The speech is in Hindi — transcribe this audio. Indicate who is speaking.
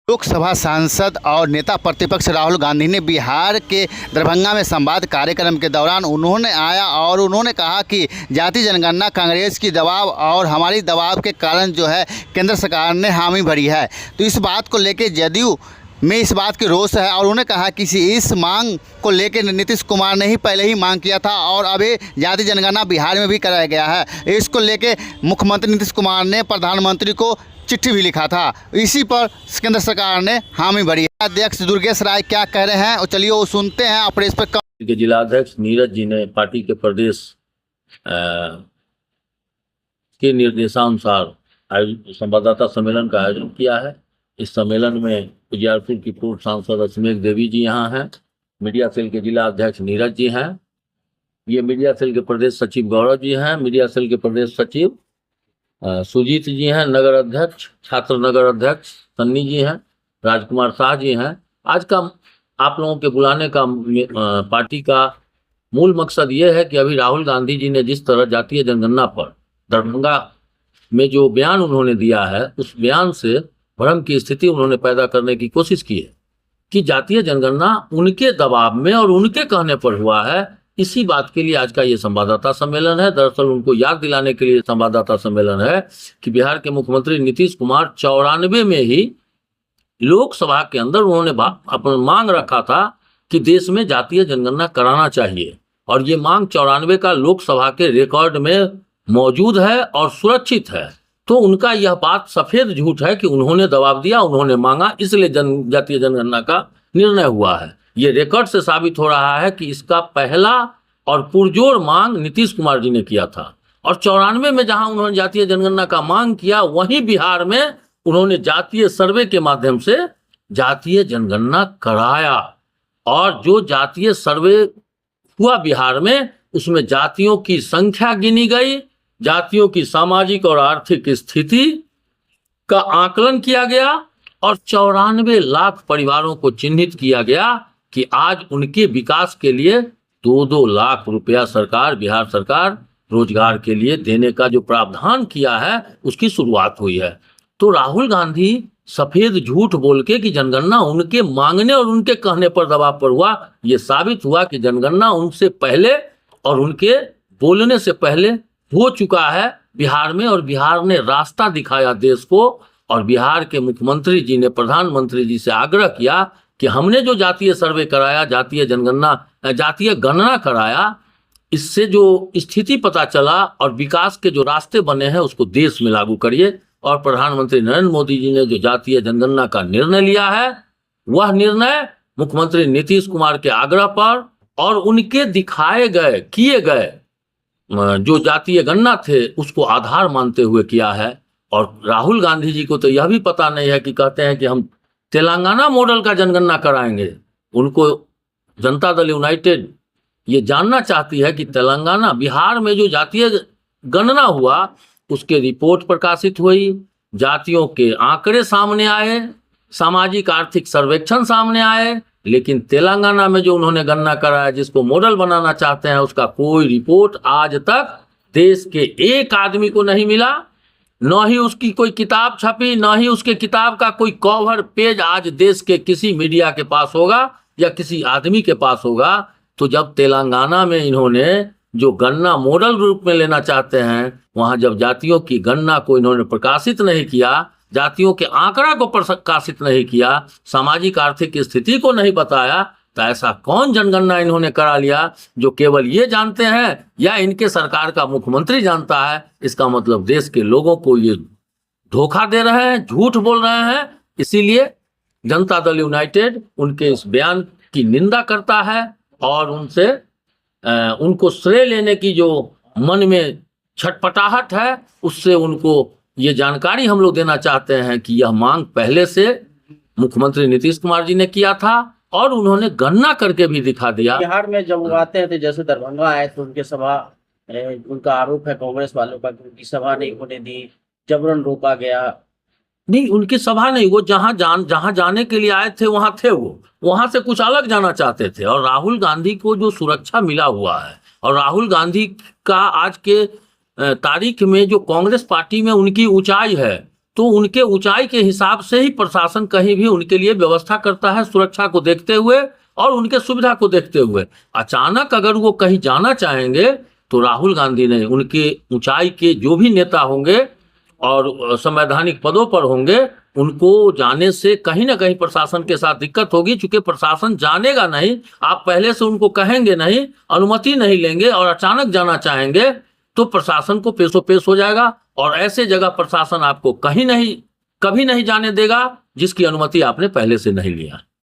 Speaker 1: लोकसभा सांसद और नेता प्रतिपक्ष राहुल गांधी ने बिहार के दरभंगा में संवाद कार्यक्रम के दौरान उन्होंने कहा कि जाति जनगणना कांग्रेस की दबाव और हमारी दबाव के कारण जो है केंद्र सरकार ने हामी भरी है। तो इस बात को लेकर जदयू में इस बात की रोष है और उन्होंने कहा कि इस मांग को लेकर नीतीश कुमार ने ही पहले ही मांग किया था और अभी जाति जनगणना बिहार में भी कराया गया है। इसको लेकर मुख्यमंत्री नीतीश कुमार ने प्रधानमंत्री को चिट्ठी भी लिखा था। इसी पर केंद्र सरकार ने हामी भरी है। अध्यक्ष दुर्गेश राय क्या कह रहे हैं और चलिए वो सुनते हैं। और इस पर
Speaker 2: के जिलाध्यक्ष नीरज जी ने पार्टी के प्रदेश के निर्देशानुसार संवाददाता सम्मेलन का आयोजन किया है। इस सम्मेलन में उजियारपुर की पूर्व सांसद अश्मेघ देवी जी यहाँ हैं, मीडिया सेल के जिला अध्यक्ष नीरज जी हैं, ये मीडिया सेल के प्रदेश सचिव गौरव जी हैं, मीडिया सेल के प्रदेश सचिव सुजीत जी हैं, नगर अध्यक्ष छात्र नगर अध्यक्ष सन्नी जी हैं, राजकुमार शाह जी हैं। आज का आप लोगों के बुलाने का पार्टी का मूल मकसद ये है कि अभी राहुल गांधी जी ने जिस तरह जातीय जनगणना पर दरभंगा में जो बयान उन्होंने दिया है, उस बयान से भ्रम की स्थिति उन्होंने पैदा करने की कोशिश की है कि जातीय जनगणना उनके दबाव में और उनके कहने पर हुआ है। इसी बात के लिए आज का ये संवाददाता सम्मेलन है। दरअसल उनको याद दिलाने के लिए संवाददाता सम्मेलन है कि बिहार के मुख्यमंत्री नीतीश कुमार 94 में ही लोकसभा के अंदर उन्होंने अपना मांग रखा था कि देश में जातीय जनगणना कराना चाहिए और ये मांग 94 का लोकसभा के रिकॉर्ड में मौजूद है और सुरक्षित है। तो उनका यह बात सफेद झूठ है कि उन्होंने दबाव दिया, उन्होंने मांगा, इसलिए जातीय जनगणना का निर्णय हुआ है। ये रिकॉर्ड से साबित हो रहा है कि इसका पहला और पुरजोर मांग नीतीश कुमार जी ने किया था और 94 में जहां उन्होंने जातीय जनगणना का मांग किया, वहीं बिहार में उन्होंने जातीय सर्वे के माध्यम से जातीय जनगणना कराया। और जो जातीय सर्वे हुआ बिहार में, उसमें जातियों की संख्या गिनी गई, जातियों की सामाजिक और आर्थिक स्थिति का आकलन किया गया और 94 लाख परिवारों को चिन्हित किया गया कि आज उनके विकास के लिए 2-2 लाख रुपया सरकार, बिहार सरकार रोजगार के लिए देने का जो प्रावधान किया है, उसकी शुरुआत हुई है। तो राहुल गांधी सफेद झूठ बोल के कि जनगणना उनके मांगने और उनके कहने पर दबाव पर हुआ, ये साबित हुआ कि जनगणना उनसे पहले और उनके बोलने से पहले हो चुका है बिहार में। और बिहार ने रास्ता दिखाया देश को और बिहार के मुख्यमंत्री जी ने प्रधानमंत्री जी से आग्रह किया कि हमने जो जातीय सर्वे कराया, जातीय गणना कराया, इससे जो स्थिति पता चला और विकास के जो रास्ते बने हैं उसको देश में लागू करिए। और प्रधानमंत्री नरेंद्र मोदी जी ने जो जातीय जनगणना का निर्णय लिया है, वह निर्णय मुख्यमंत्री नीतीश कुमार के आग्रह पर और उनके किए गए जो जातीय गणना थे उसको आधार मानते हुए किया है। और राहुल गांधी जी को तो यह भी पता नहीं है कि कहते हैं कि हम तेलंगाना मॉडल का जनगणना कराएंगे। उनको जनता दल यूनाइटेड ये जानना चाहती है कि तेलंगाना, बिहार में जो जातीय गणना हुआ उसके रिपोर्ट प्रकाशित हुई, जातियों के आंकड़े सामने आए, सामाजिक आर्थिक सर्वेक्षण सामने आए, लेकिन तेलंगाना में जो उन्होंने गणना कराया, जिसको मॉडल बनाना चाहते हैं, उसका कोई रिपोर्ट आज तक देश के एक आदमी को नहीं मिला। न ही उसकी कोई किताब छपी, न ही उसके किताब का कोई कवर पेज आज देश के किसी मीडिया के पास होगा या किसी आदमी के पास होगा। तो जब तेलंगाना में इन्होंने जो गणना मॉडल रूप में लेना चाहते हैं, वहां जब जातियों की गणना को इन्होंने प्रकाशित नहीं किया, जातियों के आंकड़ा को प्रकाशित नहीं किया, सामाजिक आर्थिक स्थिति को नहीं बताया, तो ऐसा कौन जनगणना इन्होंने करा लिया जो केवल ये जानते हैं या इनके सरकार का मुख्यमंत्री जानता है। इसका मतलब देश के लोगों को ये धोखा दे रहे हैं, झूठ बोल रहे हैं। इसीलिए जनता दल यूनाइटेड उनके इस बयान की निंदा करता है और उनको श्रेय लेने की जो मन में छटपटाहट है, उससे उनको ये जानकारी हम लोग देना चाहते हैं कि यह मांग पहले से मुख्यमंत्री नीतीश कुमार जी ने किया था और उन्होंने गणना करके भी दिखा दिया।
Speaker 3: बिहार में जब वो आते हैं तो जैसे दरभंगा आए तो उनके सभा, उनका आरोप है कांग्रेस वालों का कि उनकी सभा नहीं होने दी, जबरन रोका गया।
Speaker 2: नहीं, उनकी सभा नहीं, वो जहां जाने के लिए आए थे वहां थे, वो वहां से कुछ अलग जाना चाहते थे। और राहुल गांधी को जो सुरक्षा मिला हुआ है और राहुल गांधी का आज के तारीख में जो कांग्रेस पार्टी में उनकी ऊंचाई है, तो उनके ऊंचाई के हिसाब से ही प्रशासन कहीं भी उनके लिए व्यवस्था करता है, सुरक्षा को देखते हुए और उनके सुविधा को देखते हुए। अचानक अगर वो कहीं जाना चाहेंगे तो राहुल गांधी ने उनके ऊंचाई के जो भी नेता होंगे और संवैधानिक पदों पर होंगे, उनको जाने से कहीं ना कहीं प्रशासन के साथ दिक्कत होगी। चूंकि प्रशासन जानेगा नहीं, आप पहले से उनको कहेंगे नहीं, अनुमति नहीं लेंगे और अचानक जाना चाहेंगे तो प्रशासन को पेशोपेश हो जाएगा। और ऐसे जगह प्रशासन आपको कभी नहीं जाने देगा जिसकी अनुमति आपने पहले से नहीं लिया।